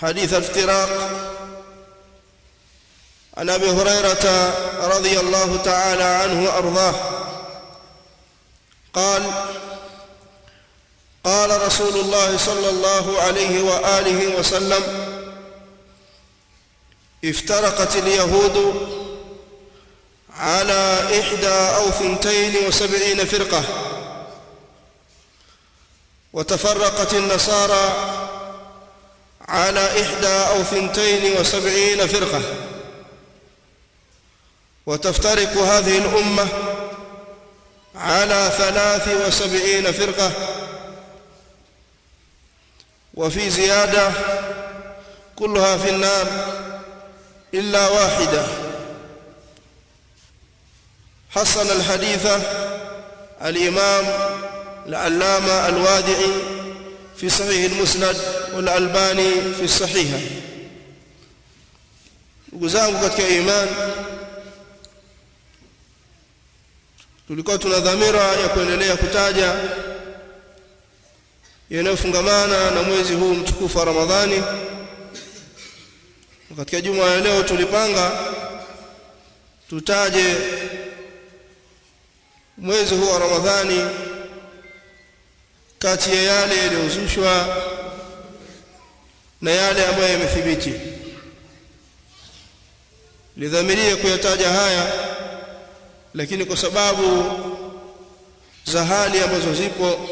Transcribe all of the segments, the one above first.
حديث الافتراق عن أبي هريرة رضي الله تعالى عنه وأرضاه قال: قال رسول الله صلى الله عليه وآله وسلم: افترقت اليهود على 71 فرقة، وتفرقت النصارى على 71 فرقة، وتفترق هذه الأمة على 73 فرقة، وفي زيادة: كلها في النار إلا واحدة. حسن الحديث الإمام العلامة الوادعي في صحيح المسند والألباني في الصحيحة. Ndugu katika imani, tulikuwa tuna dhamira ya kuendelea kutaja yanayofungamana na mwezi huu mtukufu wa Ramadhani. Katika juma ya leo tulipanga tutaje mwezi huu wa Ramadhani kati ya yale yaliyozushwa na yale ambayo yamethibiti. Lidhamiria kuyataja haya, lakini kwa sababu za hali ambazo zipo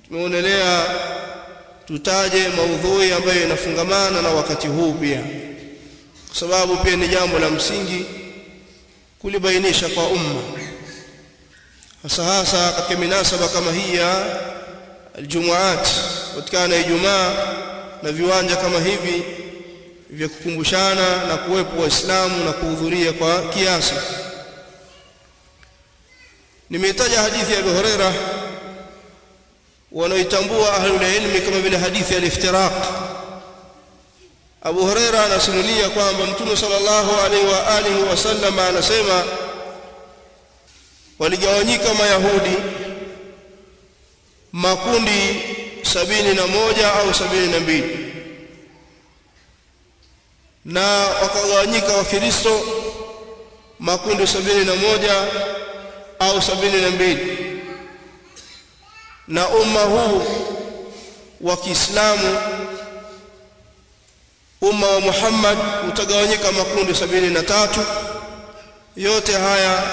tumeonelea tutaje maudhui ambayo yanafungamana na wakati huu pia, kwa sababu pia ni jambo la msingi kulibainisha kwa umma, hasa katika minasaba kama hii ya aljumuat, kutikana Ijumaa na viwanja kama hivi vya kukumbushana na kuwepo Waislamu na kuhudhuria kwa kiasi. Nimetaja hadithi ya Abu Hurairah wanaoitambua ahlul ilmi kama vile hadithi ya al-iftiraq. Abu Hurairah anasimulia kwamba Mtume sallallahu alaihi wa alihi wasallam anasema, waligawanyika Mayahudi makundi 71 au 72, na wakagawanyika Wakristo makundi 71 au 72, na umma huu wa Kiislamu, umma wa Muhammad, utagawanyika makundi 73. Yote haya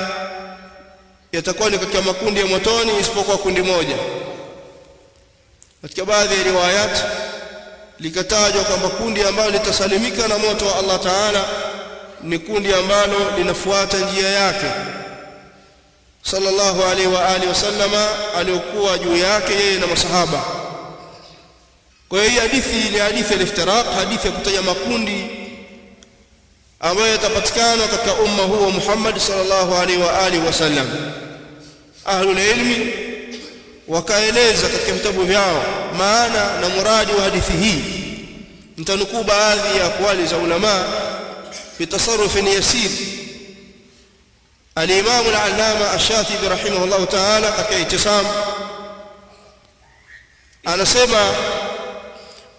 yatakuwa ni katika makundi ya motoni isipokuwa kundi moja. Katika baadhi ya riwayat likatajwa kwamba kundi ambalo litasalimika na moto wa Allah Ta'ala ni kundi ambalo linafuata njia yake sallallahu alaihi wa alihi wasallama aliyokuwa juu yake yeye na masahaba. Kwa hiyo hadithi ni hadithi al-iftiraq, hadithi ya kutaja makundi ambayo yatapatikana katika umma huu wa Muhammad sallallahu alaihi wa alihi wasallam. Ahlul ilmi wakaeleza katika vitabu vyao maana na muradi wa hadithi hii. Nitanukuu baadhi ya aqwali za ulama fi tasarrufin yasir. Al-Imam al-Allama Ash-Shatibi rahimahullah ta'ala katika Itisam anasema,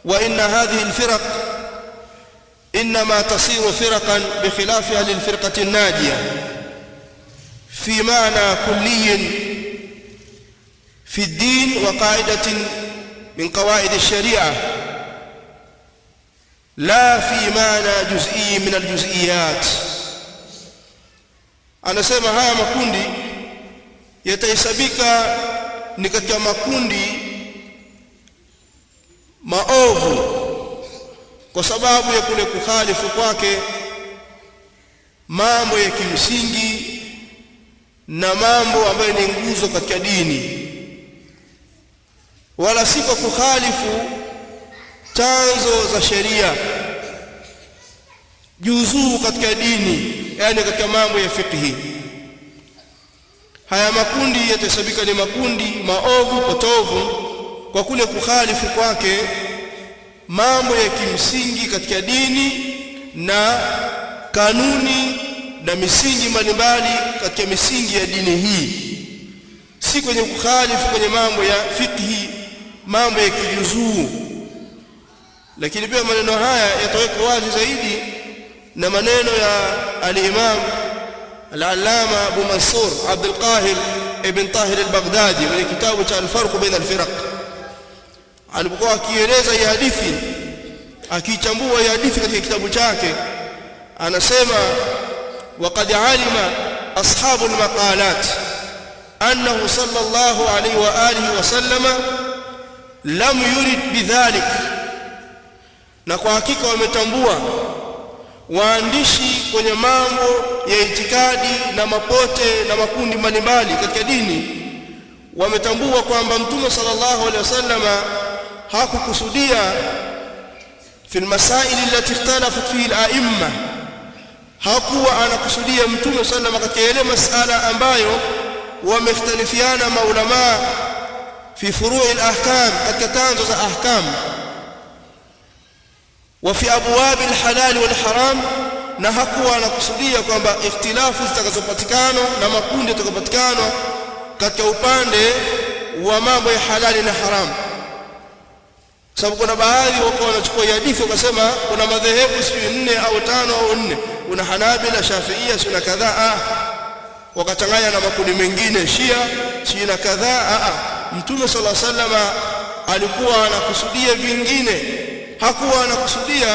wa inna hadhihi al-firaq inma tasiru firqan bi khilafi ahli al-firqati an-najiyah fi ma'na kulliyin في الدين وقاعدة من قواعد الشريعة، لا في معنى جزئي من الجزئيات. Anasema haya makundi yatahesabika ni katika makundi maovu kwa sababu ya kule kukhalifu kwake mambo ya kimsingi na mambo ambayo ni nguzo katika dini, wala si kwa kukhalifu tanzo za sheria juzuu katika dini, yani katika mambo ya fiqhi. Haya makundi yatasabika ni makundi maovu potovu kwa kule kukhalifu kwake mambo ya kimsingi katika dini na kanuni na misingi mbalimbali katika misingi ya dini hii, si kwenye kukhalifu kwenye mambo ya fiqhi, mambo ya kijuzuu. Lakini pia maneno haya yatawekwa wazi zaidi na maneno ya al-Imam al-Allama Abu Mansur Abdul Qahir ibn Tahir al-Baghdadi kwenye kitabu cha al-Farq baina al-Firaq, alipokuwa akieleza hii hadithi, akichambua hii hadithi katika kitabu chake, anasema waqad alima ashabu al-maqalat annahu sallallahu alayhi wa alihi wa sallama lam yurid bidhalik, na kwa hakika wametambua waandishi kwenye mambo ya itikadi na mapote na makundi mbalimbali katika dini, wametambua kwamba Mtume sallallahu alaihi wasallama hakukusudia fi almasail allati ikhtalafat fihi al-a'imma, hakuwa anakusudia Mtume sallallahu katika ile masala ambayo wamekhtalifiana maulama fi furu' al-ahkam, katika tanzo za ahkam, wa fi abwab al-halal wal-haram, na hakuwa anakusudia kwamba ikhtilafu zitakazopatikana na makundi yatakayopatikana katika upande wa mambo ya halali na haramu. Sababu kuna baadhi wako wanachukua hadithi wakasema kuna madhehebu si 4 au 5 au 4, kuna Hanabila, Shafiia, sunna kadhaa, wakachanganya na makundi mengine, Shia, Shia kadhaa. Mtume sallallahu alaihi wasallam alikuwa anakusudia vingine, hakuwa anakusudia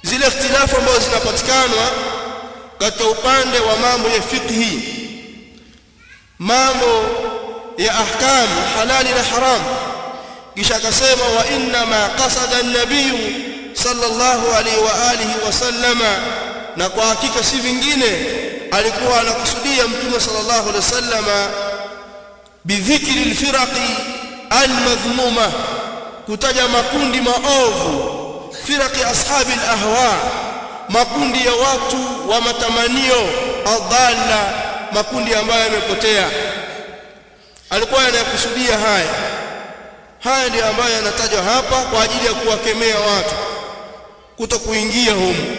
zile ikhtilafu ambazo zinapatikana katika upande wa mambo ya fiqhi, mambo ya ahkam halali na haram. Kisha akasema wa inna ma qasada an-nabiy sallallahu alayhi wa alihi wasallama, na kwa hakika si vingine alikuwa anakusudia Mtume sallallahu alayhi wasallama bidhikri al-firaqi al-madhmuma, kutaja makundi maovu, firaqi ashabi al-ahwa, makundi ya watu wa matamanio, adalla, makundi ambayo yamepotea. Alikuwa anakusudia haya ndio ambayo yanatajwa hapa kwa ajili ya kuwakemea watu kutokuingia humu.